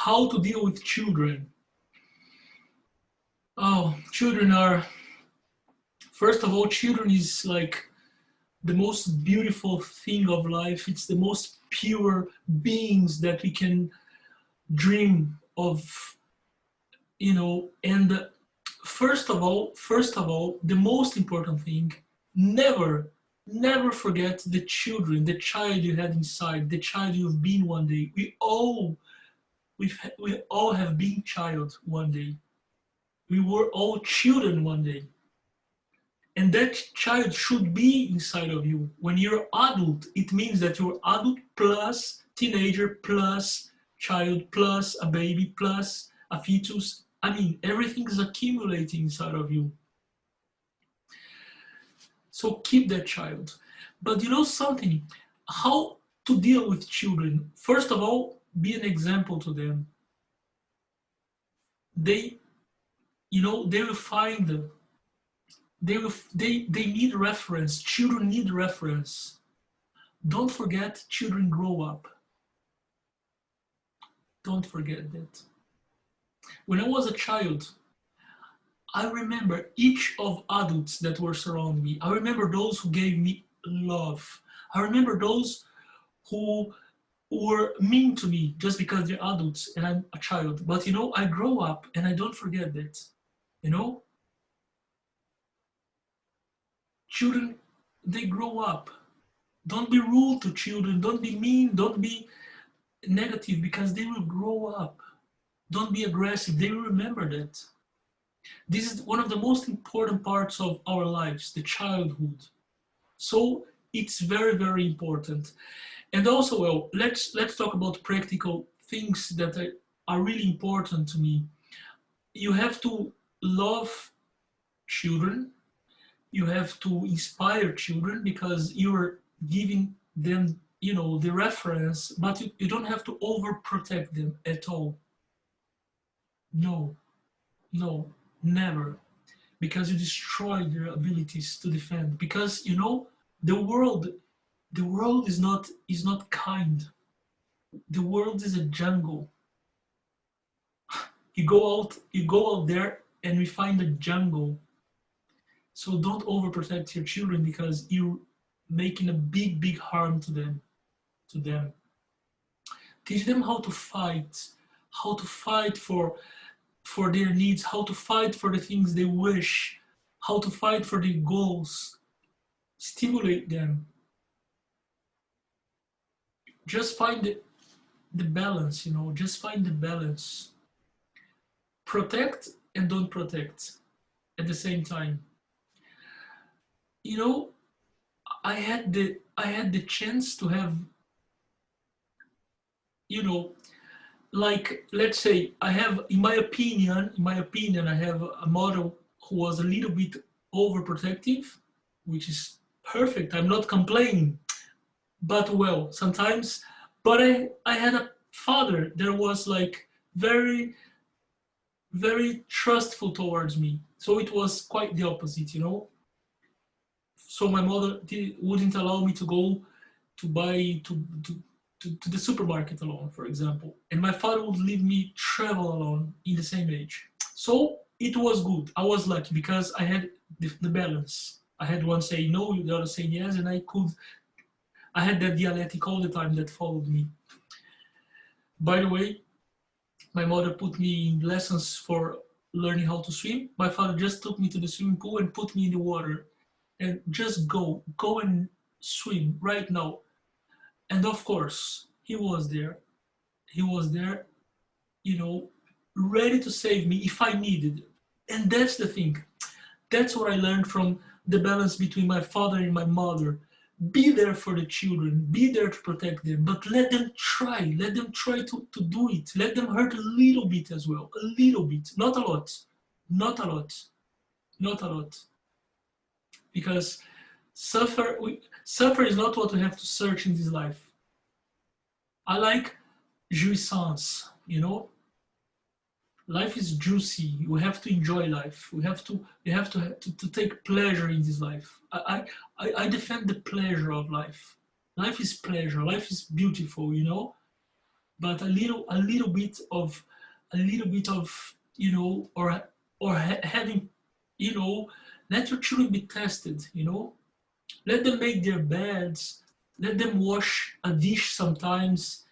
how to deal with children. Oh, children are, first of all, children is like the most beautiful thing of life. It's the most pure beings that we can dream of, and first of all, the most important thing, never, never forget the children, the child you had inside, the child you've been one day. We all have been child one day. We were all children one day. And that child should be inside of you. When you're adult, it means that you're adult plus teenager plus child plus a baby plus a fetus. I mean, everything is accumulating inside of you. So keep that child. But you know something? How to deal with children? First of all, be an example to them. They, they will find them. They need reference. Children need reference. Don't forget, children grow up. Don't forget that. When I was a child, I remember each of adults that were surrounding me. I remember those who gave me love. I remember those who were mean to me just because they're adults and I'm a child. But I grow up and I don't forget that. You know, children, they grow up. Don't be rude to children. Don't be mean. Don't be negative because they will grow up. Don't be aggressive. They will remember that. This is one of the most important parts of our lives, the childhood. So it's very, very important. And also, well, let's talk about practical things that are really important to me. You have to love children. You have to inspire children because you're giving them, the reference, but you don't have to overprotect them at all. No, no, never. Because you destroy their abilities to defend. Because the world, the world is not kind. The world is a jungle. You go out there and we find a jungle. So don't overprotect your children because you're making a big, big harm to them. To them. Teach them how to fight for their needs, how to fight for the things they wish, how to fight for their goals. Stimulate them. Just find the balance, just find the balance. Protect and don't protect at the same time. You know, I had the chance to have, you know, like let's say I have, in my opinion, I have a model who was a little bit overprotective, which is perfect. I'm not complaining, but well, sometimes, but I had a father that was like very, very trustful towards me. So it was quite the opposite. So my mother wouldn't allow me to go to buy to the supermarket alone, for example. And my father would leave me travel alone in the same age. So it was good. I was lucky because I had the balance. I had one say no, the other say yes, and I had that dialectic all the time that followed me. By the way, my mother put me in lessons for learning how to swim. My father just took me to the swimming pool and put me in the water and just go and swim right now. And of course, he was there. He was there, you know, ready to save me if I needed. And that's the thing. That's what I learned from the balance between my father and my mother. Be there for the children, be there to protect them, but let them try to do it. Let them hurt a little bit as well, a little bit, not a lot, not a lot, not a lot. Because suffer is not what we have to search in this life. I like jouissance, life is juicy. We have to enjoy life. We have to take pleasure in this life. I defend the pleasure of life. Life is pleasure. Life is beautiful. but a little bit of, you know, or having, you know, let your children be tested, you know, let them make their beds, let them wash a dish sometimes,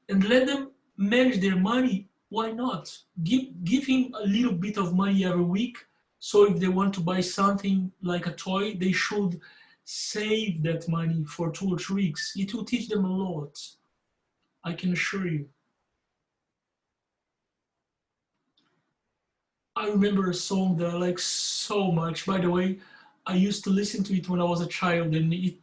and let them manage their money. Why not? Give him a little bit of money every week. So if they want to buy something like a toy, they should save that money for 2 or 3 weeks. It will teach them a lot. I can assure you. I remember a song that I like so much. By the way, I used to listen to it when I was a child, and it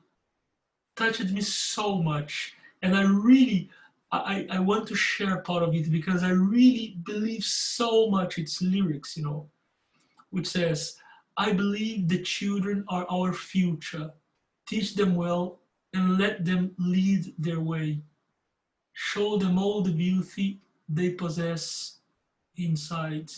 touched me so much. And I want to share part of it because I really believe so much its lyrics, you know, which says, I believe the children are our future. Teach them well and let them lead their way. Show them all the beauty they possess inside.